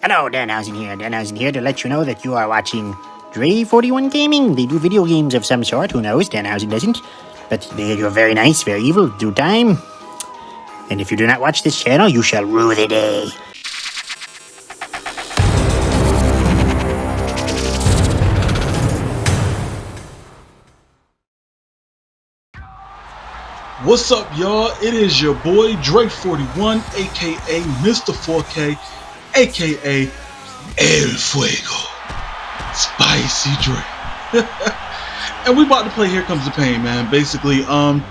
Hello, Danhausen here to let you know that you are watching Dre41 Gaming. They do video games of some sort, who knows, Danhausen doesn't. But you're very nice, very evil, do time. And if you do not watch this channel, you shall rue the day. What's up, y'all? It is your boy Dre41, aka Mr. 4K, aka El Fuego, Spicy Dre. And we about to play Here Comes the Pain, man. Basically, not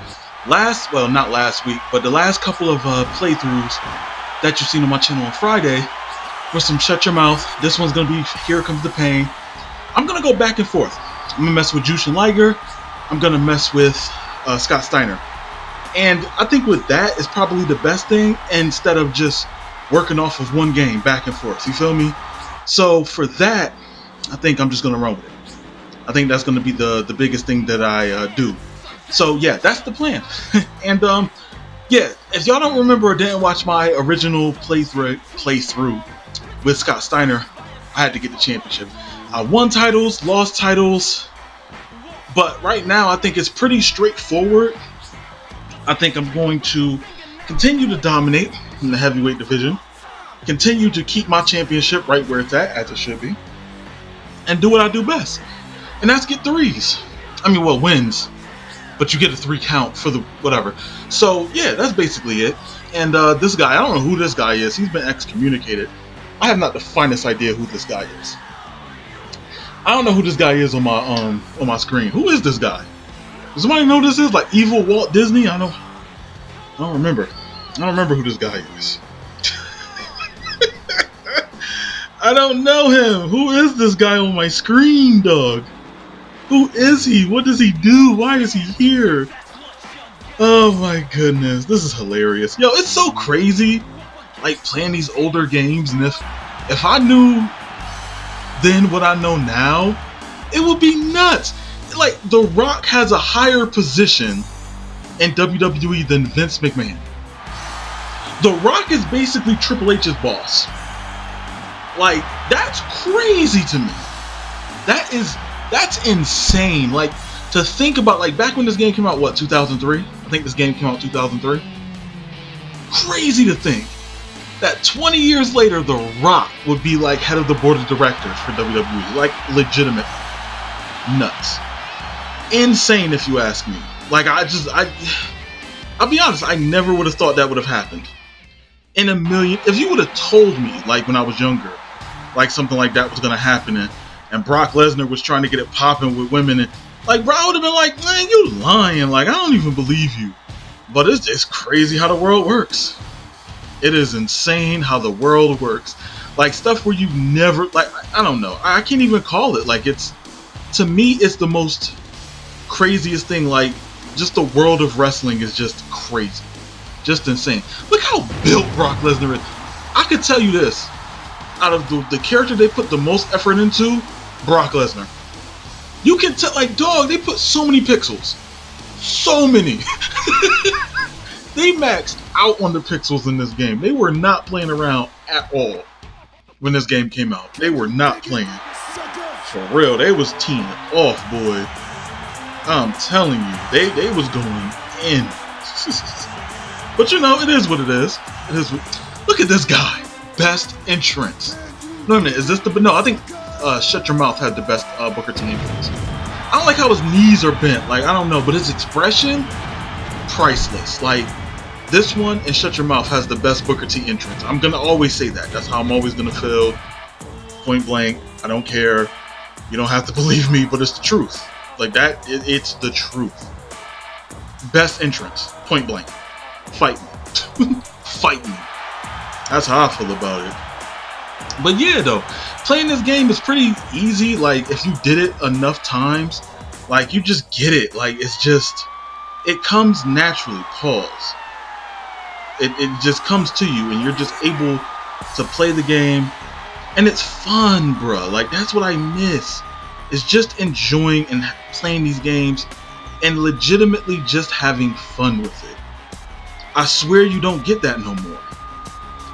last week, but the last couple of playthroughs that you've seen on my channel on Friday were some Shut Your Mouth. This one's gonna be Here Comes the Pain. I'm gonna go back and forth. I'm gonna mess with Jushin Liger. I'm gonna mess with Scott Steiner. And I think with that is probably the best thing, instead of just working off of one game back and forth. You feel me? So for that, I think I'm just gonna run with it. I think that's gonna be the biggest thing that I do. So yeah, that's the plan. And yeah, if y'all don't remember or didn't watch my original playthrough with Scott Steiner, I had to get the championship. I won titles, lost titles, but right now I think it's pretty straightforward. I think I'm going to continue to dominate in the heavyweight division, continue to keep my championship right where it's at, as it should be, and do what I do best. And that's get threes. Wins, but you get a 3 count for the whatever. So yeah, that's basically it. And this guy, I don't know who this guy is. He's been excommunicated. I have not the finest idea who this guy is. I don't know who this guy is on my screen. Who is this guy? Does somebody know who this is? Like evil Walt Disney? I don't remember. I don't remember who this guy is. I don't know him. Who is this guy on my screen, dog? Who is he? What does he do? Why is he here? Oh my goodness. This is hilarious. Yo, it's so crazy, like, playing these older games, and if I knew then what I know now, it would be nuts. Like, The Rock has a higher position in WWE than Vince McMahon. The Rock is basically Triple H's boss. Like, that's crazy to me. That's insane. Like, to think about, like, back when this game came out, what, 2003? I think this game came out 2003. Crazy to think that 20 years later, The Rock would be, like, head of the board of directors for WWE. Like, legitimate nuts. Insane, if you ask me. Like, I'll be honest, I never would have thought that would have happened in a million. If you would have told me, like, when I was younger, like, something like that was gonna happen, and Brock Lesnar was trying to get it popping with women, and, like, bro, I would have been like, man, you lying. Like, I don't even believe you. But it's just crazy how the world works. It is insane how the world works. Like, stuff where you never, like, I don't know, I can't even call it. Like, it's, to me, it's the most craziest thing. Like, just the world of wrestling is just crazy, just insane. Look how built Brock Lesnar is. I could tell you this, out of the character they put the most effort into, Brock Lesnar. You can tell, like, dog, they put so many pixels, so many. They maxed out on the pixels in this game. They were not playing around at all when this game came out. They were not playing for real. They was teeing off, boy. I'm telling you, they was going in. But you know, it is what it is. It is. Look at this guy. Best entrance. No, is this the? No, I think Shut Your Mouth had the best Booker T entrance. I don't like how his knees are bent. Like, I don't know, but his expression, priceless. Like, this one and Shut Your Mouth has the best Booker T entrance. I'm gonna always say that. That's how I'm always gonna feel. Point blank. I don't care. You don't have to believe me, but it's the truth. Like that, it's the truth. Best entrance, point blank. Fight me. Fight me. That's how I feel about it. But yeah, though, playing this game is pretty easy. Like, if you did it enough times, like, you just get it. Like, it's just, it comes naturally. Pause. It just comes to you, and you're just able to play the game, and it's fun, bruh. Like, that's what I miss. It's just enjoying and playing these games and legitimately just having fun with it. I swear you don't get that no more.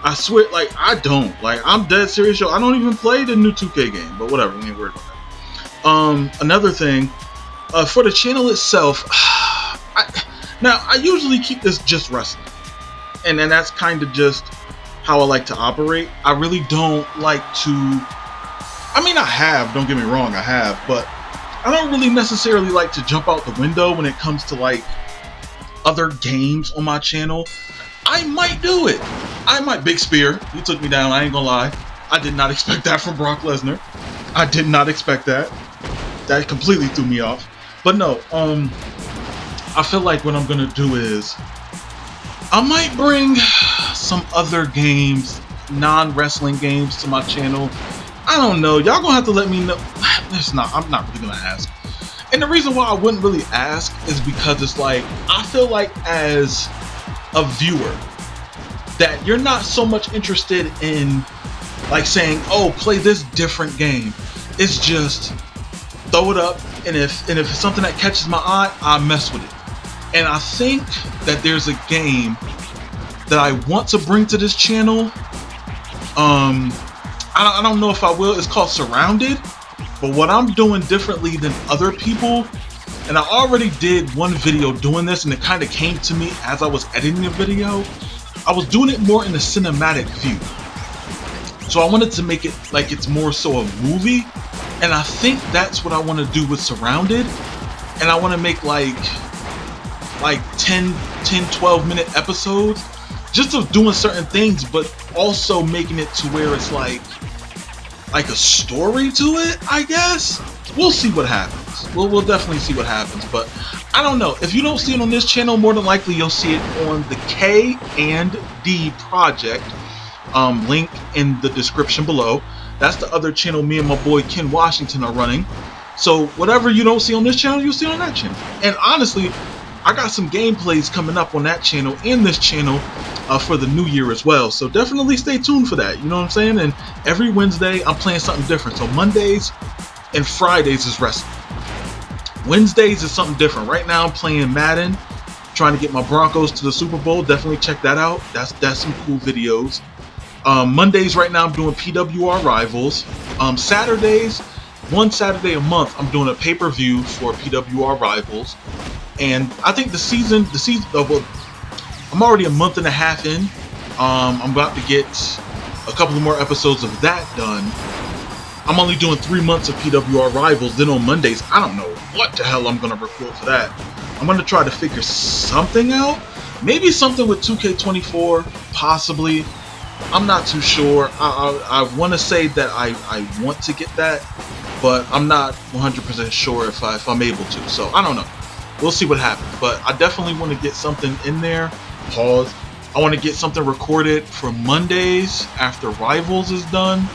I swear, like, I don't. Like, I'm dead serious, yo. I don't even play the new 2K game, but whatever, we ain't worried about that. Another thing, for the channel itself, I usually keep this just wrestling. And then that's kind of just how I like to operate. I really don't like to, I mean, I have, don't get me wrong, I have, but I don't really necessarily like to jump out the window when it comes to, like, other games on my channel. I might do it. I might. Big Spear, he took me down, I ain't gonna lie. I did not expect that from Brock Lesnar. I did not expect that. That completely threw me off. But no, I feel like what I'm gonna do is I might bring some other games, non-wrestling games, to my channel. I don't know. Y'all gonna have to let me know. I'm not really gonna ask. And the reason why I wouldn't really ask is because it's like, I feel like as a viewer that you're not so much interested in, like, saying, oh, play this different game. It's just throw it up, and if it's something that catches my eye, I mess with it. And I think that there's a game that I want to bring to this channel. I don't know if I will. It's called Surrounded. But what I'm doing differently than other people, and I already did one video doing this, and it kind of came to me as I was editing the video. I was doing it more in a cinematic view. So I wanted to make it like it's more so a movie. And I think that's what I want to do with Surrounded. And I want to make like 10, 12 minute episodes just of doing certain things, but also making it to where it's like a story to it, I guess. We'll see what happens. We'll definitely see what happens, but I don't know. If you don't see it on this channel, more than likely you'll see it on the K&D project. Link in the description below. That's the other channel me and my boy Ken Washington are running. So whatever you don't see on this channel, you'll see on that channel. And honestly, I got some gameplays coming up on that channel and this channel for the new year as well. So definitely stay tuned for that. You know what I'm saying? And every Wednesday, I'm playing something different. So Mondays and Fridays is wrestling. Wednesdays is something different. Right now, I'm playing Madden, trying to get my Broncos to the Super Bowl. Definitely check that out. That's some cool videos. Mondays, right now, I'm doing PWR Rivals. Saturdays, one Saturday a month, I'm doing a pay-per-view for PWR Rivals. And I think the season, well, I'm already a month and a half in. I'm about to get a couple of more episodes of that done. I'm only doing 3 months of PWR Rivals. Then on Mondays, I don't know what the hell I'm going to record for that. I'm going to try to figure something out. Maybe something with 2K24, possibly. I'm not too sure. I want to say that I want to get that, but I'm not 100% sure if I'm able to. So I don't know. We'll see what happens. But I definitely want to get something in there. Pause. I want to get something recorded for Mondays after Rivals is done.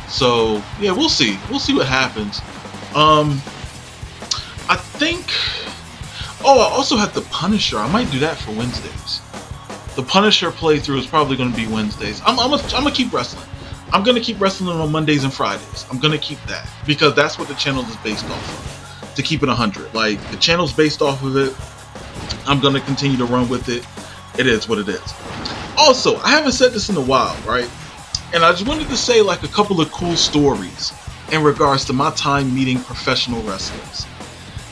So yeah, we'll see. We'll see what happens. I think. Oh, I also have the Punisher. I might do that for Wednesdays. The Punisher playthrough is probably going to be Wednesdays. I'm gonna keep wrestling. I'm gonna keep wrestling on Mondays and Fridays. I'm gonna keep that because that's what the channel is based off of. To keep it 100, like the channel's based off of it. I'm gonna continue to run with it. It is what it is. Also, I haven't said this in a while, right? And I just wanted to say like a couple of cool stories in regards to my time meeting professional wrestlers.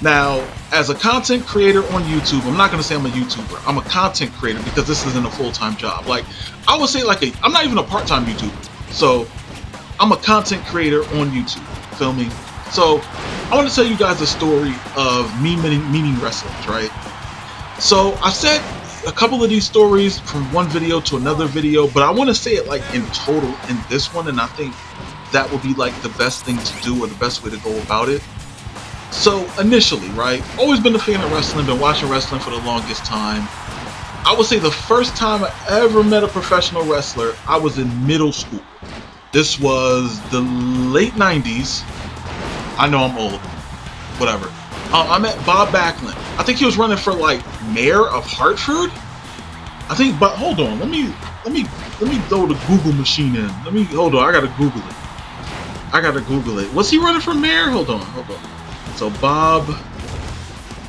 Now, as a content creator on YouTube, I'm not going to say I'm a YouTuber. I'm a content creator because this isn't a full-time job. Like, I would say I'm not even a part-time YouTuber. So, I'm a content creator on YouTube. Feel me? So, I want to tell you guys a story of me meeting wrestlers, right? So, I said a couple of these stories from one video to another video, but I want to say it like in total in this one, and I think that would be like the best thing to do or the best way to go about it. So initially, right, always been a fan of wrestling, been watching wrestling for the longest time. I would say the first time I ever met a professional wrestler, I was in middle school. This was the late 90s. I know I'm old. Whatever. I met Bob Backlund. I think he was running for like mayor of Hartford. I think, but hold on, let me throw the Google machine in. Hold on, I gotta Google it. Was he running for mayor? Hold on. So Bob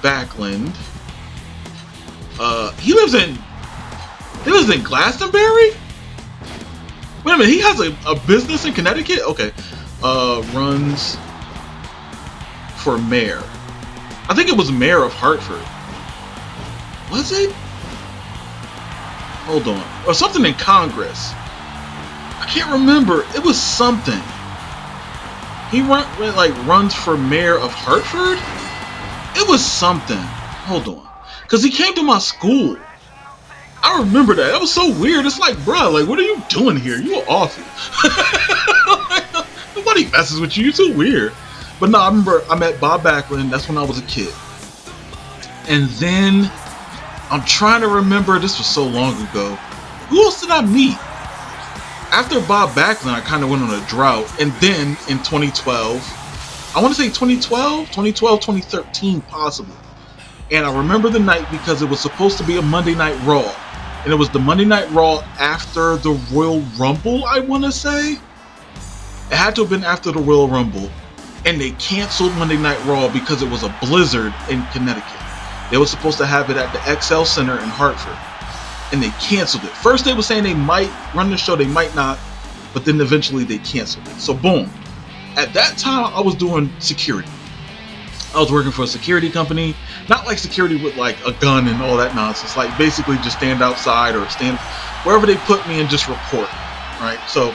Backlund, he lives in Glastonbury. Wait a minute, he has a business in Connecticut? Okay. Runs for mayor. I think it was mayor of Hartford. Was it? Hold on. Or something in Congress. I can't remember. It was something. He runs for mayor of Hartford? It was something. Hold on. Because he came to my school. I remember that. That was so weird. It's like, bruh, like, what are you doing here? You are awful. Nobody messes with you. You're too weird. But no, I remember I met Bob Backlund. That's when I was a kid. And then I'm trying to remember. This was so long ago. Who else did I meet? After Bob Backlund, I kind of went on a drought. And then in 2012, I want to say 2013 possibly. And I remember the night because it was supposed to be a Monday Night Raw. And it was the Monday Night Raw after the Royal Rumble, I want to say. It had to have been after the Royal Rumble. And they canceled Monday Night Raw because it was a blizzard in Connecticut. They were supposed to have it at the XL Center in Hartford. And they canceled it. First they were saying they might run the show, they might not. But then eventually they canceled it. So boom. At that time, I was doing security. I was working for a security company, not like security with like a gun and all that nonsense, like basically just stand outside or stand wherever they put me and just report, right? So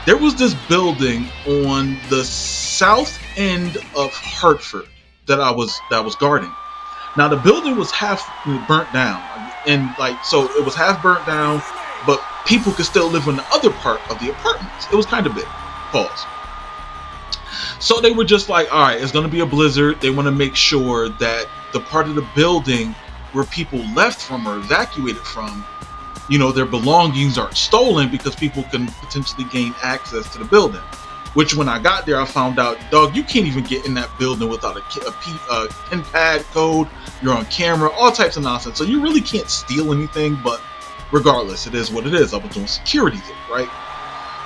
there was this building on the south end of Hartford that I was guarding. Now the building was half burnt down, and like so it was half burnt down, but people could still live in the other part of the apartments. It was kind of big. Pause. So they were just like, all right, it's going to be a blizzard. They want to make sure that the part of the building where people left from or evacuated from, you know, their belongings aren't stolen because people can potentially gain access to the building. Which when I got there, I found out, dog, you can't even get in that building without a pin pad code. You're on camera, all types of nonsense. So you really can't steal anything, but regardless, it is what it is. I was doing security there, right?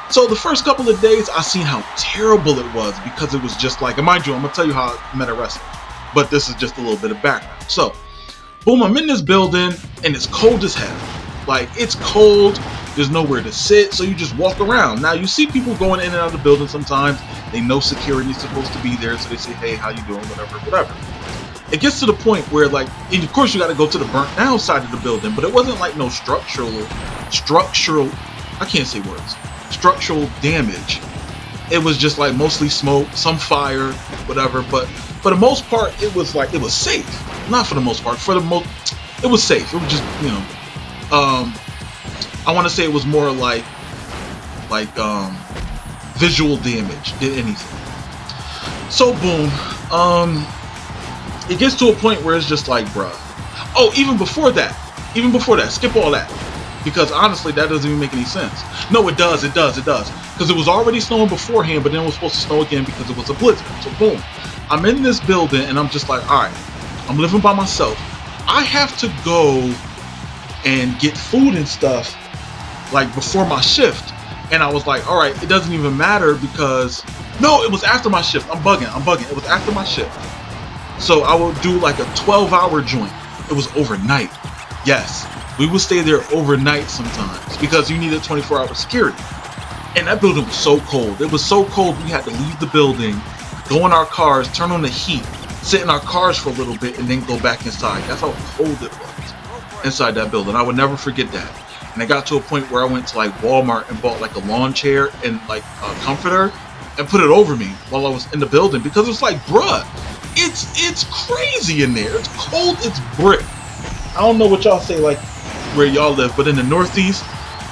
So the first couple of days, I seen how terrible it was because it was just like, and mind you, I'm going to tell you how I met a wrestler, but this is just a little bit of background. So, boom, I'm in this building, and it's cold as hell. Like, it's cold, there's nowhere to sit, so you just walk around. Now, you see people going in and out of the building sometimes. They know security is supposed to be there, so they say, hey, how you doing, whatever. It gets to the point where, like, and of course, you got to go to the burnt down side of the building, but it wasn't like no structural, I can't say words. Structural damage. It was just like mostly smoke, some fire, whatever, but for the most part it was like it was safe. Not for the most part, for the most it was safe. It was just, you know, I want to say it was more like visual damage than anything. So boom, it gets to a point where it's just like, bruh. Oh, even before that, skip all that. Because honestly, that doesn't even make any sense. No, it does. Because it was already snowing beforehand, but then it was supposed to snow again because it was a blizzard. So boom, I'm in this building and I'm just like, all right, I'm living by myself. I have to go and get food and stuff like before my shift. And I was like, all right, it doesn't even matter because, no, it was after my shift. I'm bugging. It was after my shift. So I would do like a 12-hour joint. It was overnight. Yes. We would stay there overnight sometimes because you needed 24-hour security. And that building was so cold. It was so cold we had to leave the building, go in our cars, turn on the heat, sit in our cars for a little bit, and then go back inside. That's how cold it was inside that building. I would never forget that. And I got to a point where I went to like Walmart and bought like a lawn chair and like a comforter and put it over me while I was in the building because it's like, bruh, it's crazy in there. It's cold. It's brick. I don't know what y'all say like where y'all live, but in the Northeast,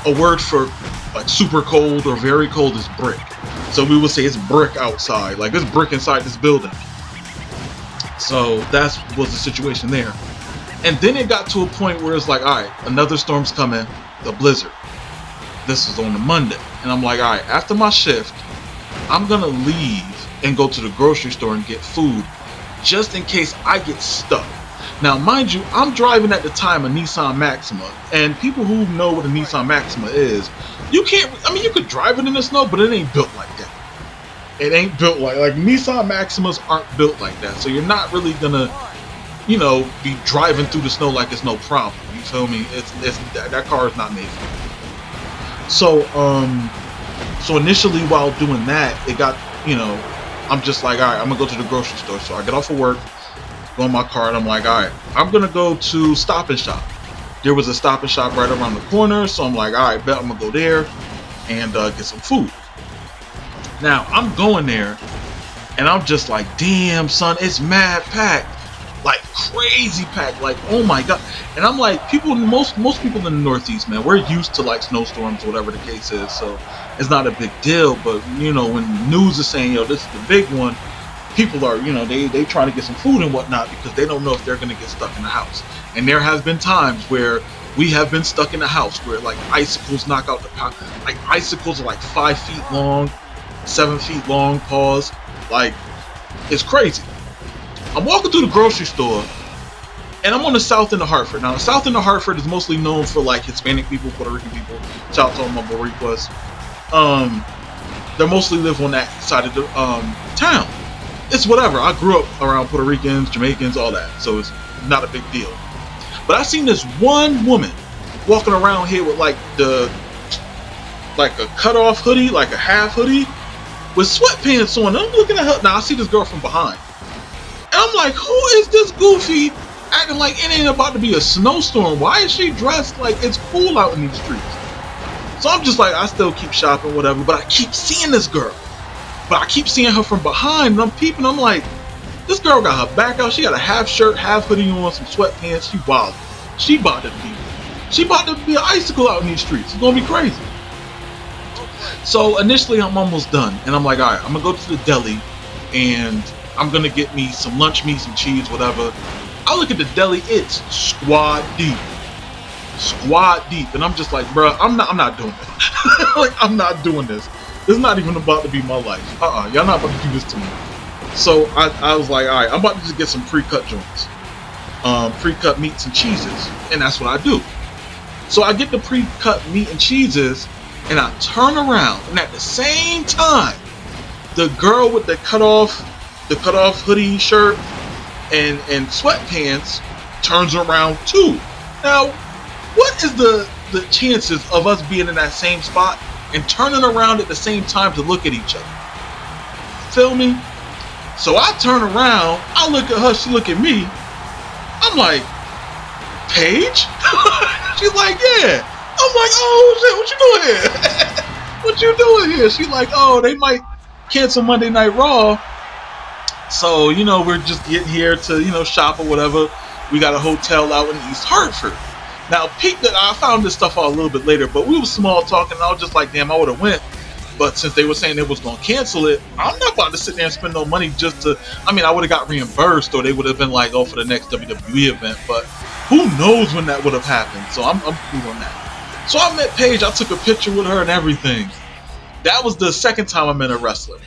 a word for like super cold or very cold is brick. So we would say it's brick outside, like it's brick inside this building. So that was the situation there. And then it got to a point where it's like, all right, another storm's coming, the blizzard. This is on the Monday. And I'm like, all right, after my shift, I'm gonna leave and go to the grocery store and get food just in case I get stuck. Now, mind you, I'm driving at the time a Nissan Maxima, and people who know what a Nissan Maxima is, you could drive it in the snow, but it ain't built like that. It ain't built like Nissan Maximas aren't built like that, so you're not really gonna, you know, be driving through the snow like it's no problem. You feel me? It's that car is not made for it. So, So initially, while doing that, it got, I'm just like, all right, I'm gonna go to the grocery store. So I get off of work, go in my car, and I'm like, all right, I'm gonna go to Stop and Shop. There was a Stop and Shop right around the corner, so I'm like, all right, bet I'm gonna go there and get some food. Now I'm going there, and I'm just like, damn, son, it's mad packed, like crazy packed, like oh my god. And I'm like, most people in the Northeast, man, we're used to like snowstorms, whatever the case is, so it's not a big deal. But when news is saying, yo, this is the big one, people are, they trying to get some food and whatnot because they don't know if they're gonna get stuck in the house. And there has been times where we have been stuck in the house where like icicles knock out the power. Like icicles are like 5 feet long, 7 feet long, pause. Like, it's crazy. I'm walking through the grocery store, and I'm on the south end of Hartford. Now, the south end of Hartford is mostly known for like Hispanic people, Puerto Rican people. Shout out to all my Boricuas. They mostly live on that side of the town. It's whatever. I grew up around Puerto Ricans, Jamaicans, all that, so it's not a big deal. But I seen this one woman walking around here with like a cut-off hoodie, like a half hoodie, with sweatpants on. And I'm looking at her. Now I see this girl from behind, and I'm like, who is this goofy acting like it ain't about to be a snowstorm? Why is she dressed like it's cool out in these streets? So I'm just like, I still keep shopping, whatever, but I keep seeing this girl. But I keep seeing her from behind, and I'm peeping. I'm like, this girl got her back out. She got a half shirt, half hoodie on, some sweatpants. She wild. She about to be an icicle out in these streets. It's gonna be crazy. So initially, I'm almost done, and I'm like, all right, I'm gonna go to the deli, and I'm gonna get me some lunch meat, some cheese, whatever. I look at the deli, it's squad deep, and I'm just like, bruh, I'm not doing it. Like, I'm not doing this. This is not even about to be my life. Y'all not about to do this to me. So I was like, all right, I'm about to just get some pre-cut joints, pre-cut meats and cheeses, and that's what I do. So I get the pre-cut meat and cheeses, and I turn around, and at the same time, the girl with the cut off hoodie shirt and sweatpants turns around too. Now, what is the chances of us being in that same spot and turning around at the same time to look at each other? Feel me? So I turn around, I look at her, she look at me. I'm like, Paige? She's like, yeah. I'm like, oh shit, what you doing here? What you doing here? She's like, oh, they might cancel Monday Night Raw. So, we're just getting here to, shop or whatever. We got a hotel out in East Hartford. Now, peep that I found this stuff out a little bit later, but we were small talking, and I was just like, damn, I would have went. But since they were saying they was going to cancel it, I'm not about to sit there and spend no money just to, I would have got reimbursed, or they would have been like, oh, for the next WWE event. But who knows when that would have happened. So I'm cool on that. So I met Paige, I took a picture with her and everything. That was the second time I met a wrestler.